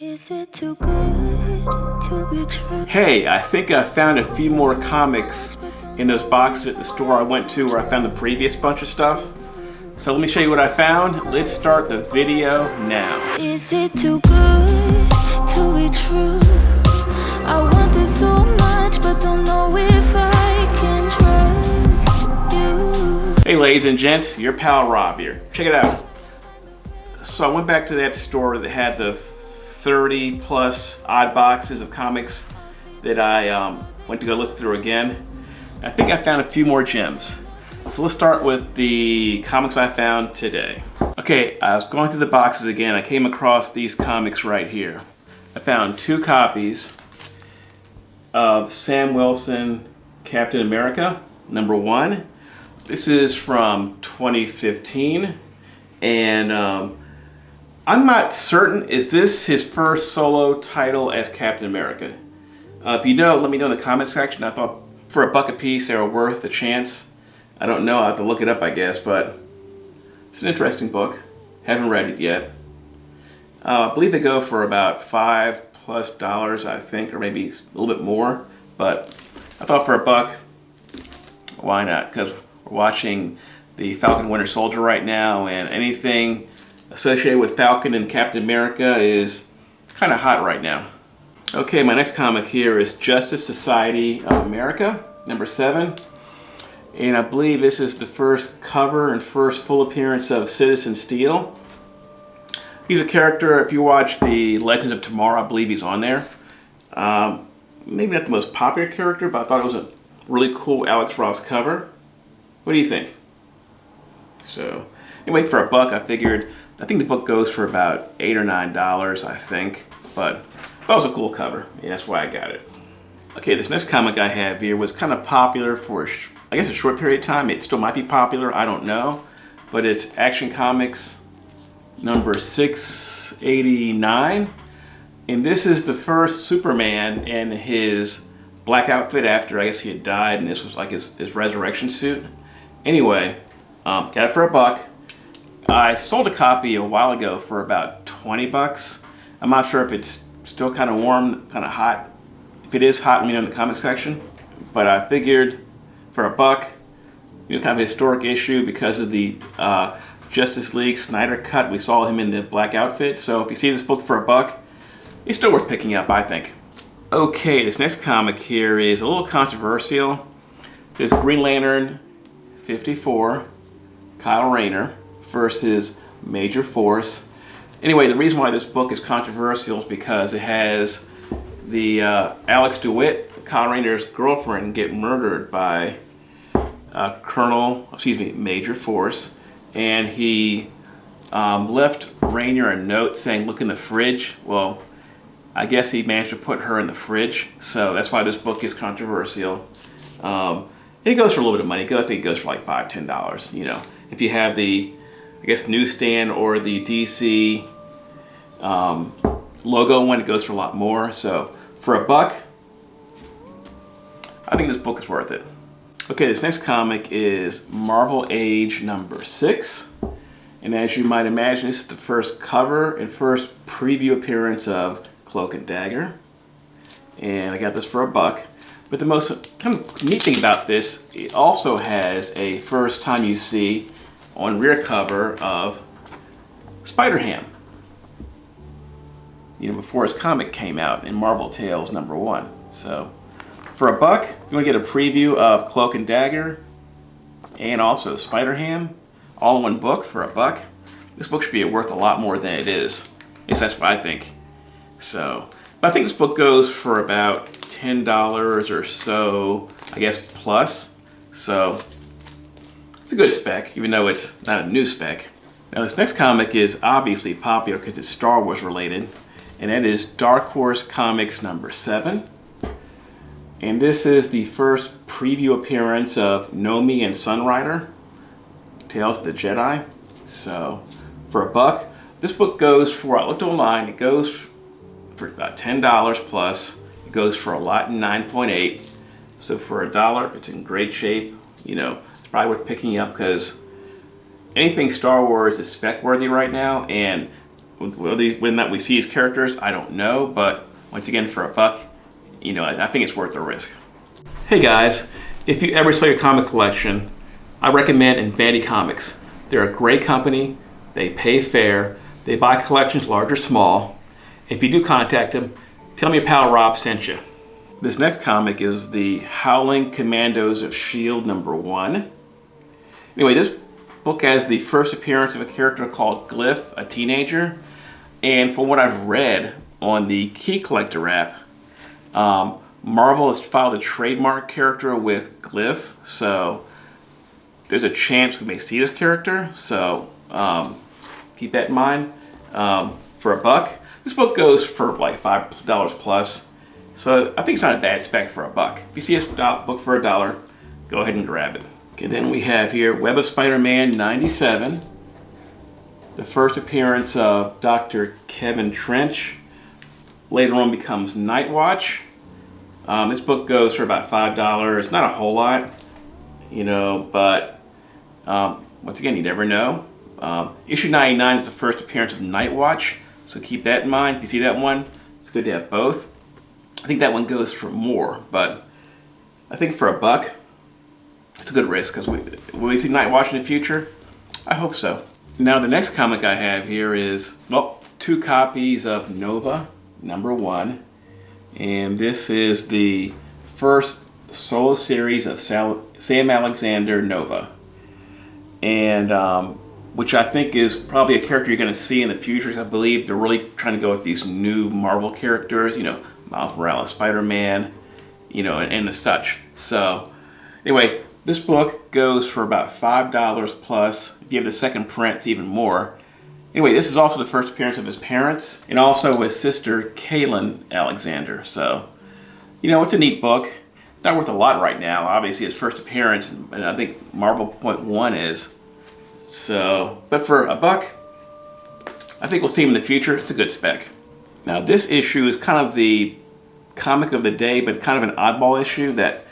Is it too good to be true? Hey, I think I found a few more comics in those boxes at the store I went to where I found the previous bunch of stuff. So let me show you what I found. Let's start the video now. Is it too good to be true? I want this so much, but don't know if I can trust you. Hey ladies and gents, your pal Rob here. Check it out. So I went back to that store that had the 30 plus odd boxes of comics that I went to go look through again. I think I found a few more gems. So let's start with the comics I found today. Okay, I was going through the boxes again. I came across these comics right here. I found 2 copies of Sam Wilson Captain America #1. This is from 2015, and I'm not certain, is this his first solo title as Captain America? If you know, let me know in the comment section. I thought for $1 a piece they were worth the chance. I don't know, I'll have to look it up I guess, but it's an interesting book. Haven't read it yet. I believe they go for about $5+ I think, or maybe a little bit more, but I thought for $1, why not? Because we're watching the Falcon Winter Soldier right now, and anything associated with Falcon and Captain America is kind of hot right now. Okay, my next comic here is Justice Society of America, #7. And I believe this is the first cover and first full appearance of Citizen Steel. He's a character, if you watch the Legends of Tomorrow, I believe he's on there. Maybe not the most popular character, but I thought it was a really cool Alex Ross cover. What do you think? So, anyway, for $1, I think the book goes for about $8 or $9, I think, but that was a cool cover, and that's why I got it. Okay, this next comic I have here was kind of popular for, I guess, a short period of time. It still might be popular, I don't know, but it's Action Comics #689, and this is the first Superman in his black outfit after, I guess, he had died, and this was like his resurrection suit. Anyway, got it for $1. I sold a copy a while ago for about $20. I'm not sure if it's still kind of warm, kind of hot. If it is hot, let me know in the comment section. But I figured for $1, you know, kind of a historic issue because of the Justice League Snyder cut. We saw him in the black outfit. So if you see this book for $1, it's still worth picking up, I think. Okay, this next comic here is a little controversial. This Green Lantern 54, Kyle Rayner versus Major Force. Anyway, the reason why this book is controversial is because it has the Alex DeWitt, Kyle Rayner's girlfriend, get murdered by Major Force, and he left Rayner a note saying, "Look in the fridge." Well, I guess he managed to put her in the fridge, so that's why this book is controversial. It goes for a little bit of money. I think it goes for like $5, $10. You know, if you have the, I guess, newsstand or the DC logo one, it goes for a lot more. So for $1, I think this book is worth it. Okay, this next comic is Marvel Age #6. And as you might imagine, this is the first cover and first preview appearance of Cloak and Dagger. And I got this for $1. But the most kind of neat thing about this, it also has a first time you see on rear cover of Spyder-Ham. You know, before his comic came out in Marvel Tales #1. So for $1, you want to get a preview of Cloak and Dagger and also Spyder-Ham all in one book for $1. This book should be worth a lot more than it is. At least that's what I think. So, but I think this book goes for about $10 or so, I guess, plus. So it's a good spec, even though it's not a new spec. Now this next comic is obviously popular because it's Star Wars related, and that is Dark Horse Comics #7. And this is the first preview appearance of Nomi and Sunrider, Tales of the Jedi. So for $1, this book goes for, I looked online, it goes for about $10 plus. It goes for a lot in 9.8. So for $1, if it's in great shape, you know, it's probably worth picking up because anything Star Wars is spec worthy right now, and whether or not we see his characters, I don't know, but once again, for a buck, you know, I think it's worth the risk. Hey guys, if you ever sell your comic collection, I recommend Infinity Comics. They're a great company, they pay fair, they buy collections large or small. If you do contact them, tell me your pal Rob sent you. This next comic is the Howling Commandos of S.H.I.E.L.D. #1. Anyway, this book has the first appearance of a character called Glyph, a teenager. And from what I've read on the Key Collector app, Marvel has filed a trademark character with Glyph, so there's a chance we may see this character, so keep that in mind. For a buck, this book goes for like $5 plus, so I think it's not a bad spec for a buck. If you see this book for $1, go ahead and grab it. Okay, then we have here Web of Spider-Man 97, the first appearance of Dr. Kevin Trench, later on becomes Nightwatch. This book goes for about $5. It's not a whole lot, you know, but once again, you never know. Issue 99 is the first appearance of Nightwatch, so keep that in mind. If you see that one, it's good to have both. I think that one goes for more, but I think for a buck, it's a good risk, because will we see Nightwatch in the future? I hope so. Now the next comic I have here is, well, 2 copies of Nova #1. And this is the first solo series of Sam Alexander Nova. And which I think is probably a character you're going to see in the future. I believe they're really trying to go with these new Marvel characters, you know, Miles Morales, Spider-Man, you know, and the such. So anyway, this book goes for about $5 plus. If you have the second print, it's even more. Anyway, this is also the first appearance of his parents, and also his sister, Kaylin Alexander. So, you know, it's a neat book. Not worth a lot right now. Obviously, his first appearance, and I think Marvel .1 is. So, but for a buck, I think we'll see him in the future. It's a good spec. Now, this issue is kind of the comic of the day, but kind of an oddball issue that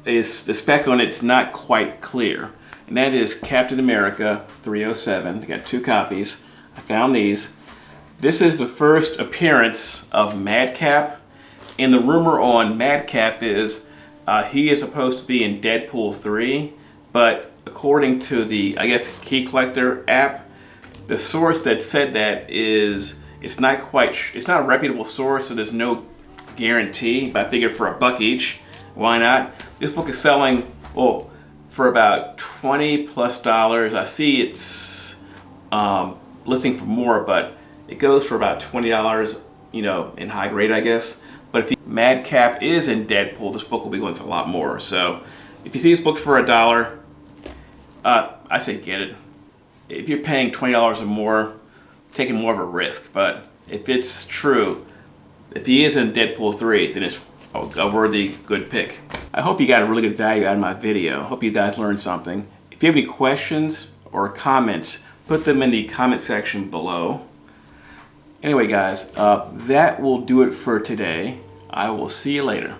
is, the spec on it's not quite clear. And that is Captain America 307. I got 2 copies. I found these. This is the first appearance of Madcap, and the rumor on Madcap is he is supposed to be in Deadpool 3, but according to the, I guess, Key Collector app, the source that said that is, it's not a reputable source, so there's no guarantee, but I figured for a buck each, why not? This book is selling, well, for about $20 plus. I see it's listing for more, but it goes for about $20, you know, in high grade, I guess. But if Madcap is in Deadpool, this book will be going for a lot more. So if you see this book for $1, I say get it. If you're paying $20 or more, taking more of a risk. But if it's true, if he is in Deadpool 3, then it's a worthy, good pick. I hope you got a really good value out of my video. I hope you guys learned something. If you have any questions or comments, put them in the comment section below. Anyway guys, that will do it for today. I will see you later.